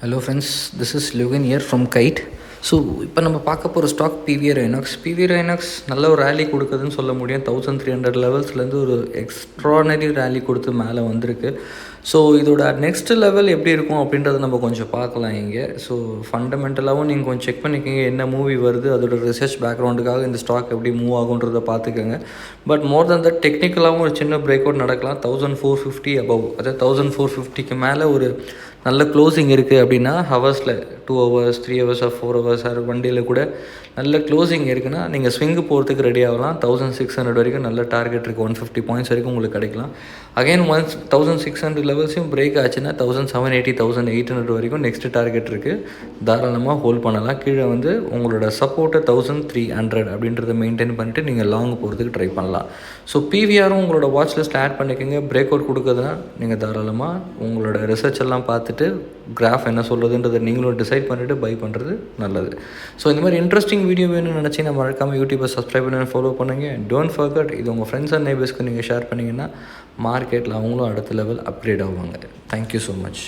Hello friends, this is லுகன் இயர் from கைட். ஸோ இப்போ நம்ம பார்க்க போகிற ஸ்டாக் பிவிஆர் ஐநாக்ஸ். பிவிஆர் ஐநாக்ஸ் நல்ல ஒரு ரேலி கொடுக்குதுன்னு சொல்ல முடியும். 1300 லெவல்ஸ்லேருந்து ஒரு எக்ஸ்ட்ரானரி ரேலி கொடுத்து மேலே வந்திருக்கு. ஸோ இதோட நெக்ஸ்ட் லெவல் எப்படி இருக்கும் அப்படின்றத நம்ம கொஞ்சம் பார்க்கலாம் இங்கே. ஸோ ஃபண்டமெண்டலாகவும் நீங்கள் கொஞ்சம் செக் பண்ணிக்கோங்க, என்ன மூவி வருது, அதோட ரிசர்ச் பேக்ரவுண்டுக்காக இந்த ஸ்டாக் எப்படி மூவ் ஆகுன்றதை பார்த்துக்கோங்க. பட் மோர் தென் தட் டெக்னிக்கலாகவும் ஒரு சின்ன பிரேக் அவுட் நடக்கலாம். 1450 அபவ், அதாவது 1450க்கு மேலே ஒரு நல்ல க்ளோசிங் இருக்குது அப்படின்னா, ஹவர்ஸில் 2 ஹவர்ஸ் 3 ஹவர்ஸ் 4 ஹவர்ஸ் ஒன் டேயில் கூட நல்ல க்ளோசிங் இருக்குன்னா நீங்கள் ஸ்விங்கு போகிறதுக்கு ரெடி ஆகலாம். 1600 வரைக்கும் நல்ல டார்கெட் இருக்குது. 150 பாயிண்ட்ஸ் வரைக்கும் உங்களுக்கு கிடைக்கலாம். அகைன் ஒன்ஸ் 1600 லெவல்ஸையும் பிரேக் ஆச்சுன்னா 1780 1800 வரைக்கும் நெக்ஸ்ட் டார்கெட் இருக்குது. தாராளமாக ஹோல்ட் பண்ணலாம். கீழே வந்து உங்களோட சப்போர்ட்டை 1300 அப்படின்றத மெயின்டைன் பண்ணிவிட்டு நீங்கள் லாங் போகிறதுக்கு ட்ரை பண்ணலாம். ஸோ பிவிஆரும் உங்களோட வாட்ச் லிஸ்ட்டில் ஆட் பண்ணிக்கோங்க. பிரேக் அவுட் கொடுக்குதுன்னா நீங்கள் தாராளமாக உங்களோட ரிசர்ச் எல்லாம் பார்த்துட்டு கிராஃப் என்ன சொல்கிறதுன்றதை நீங்களும் டிசைட் பண்ணிவிட்டு பை பண்ணுறது நல்லது. ஸோ இந்த மாதிரி இன்ட்ரெஸ்டிங் வீடியோ வேணும்னு நினச்சிங்கன்னா மறக்காமல் யூடியூப்பை சப்ஸ்கிரைப் பண்ணி ஃபாலோ பண்ணுங்கள். டோன்ட் ஃபர்கெட், இது உங்கள் ஃப்ரெண்ட்ஸ் அண்ட் நெய்பர்ஸ்க்கு நீங்கள் ஷேர் பண்ணிங்கன்னா மார்க்கெட்டில் அவங்களும் அடுத்த லெவல் அப்கிரேட் ஆகுவாங்க. Thank you so much.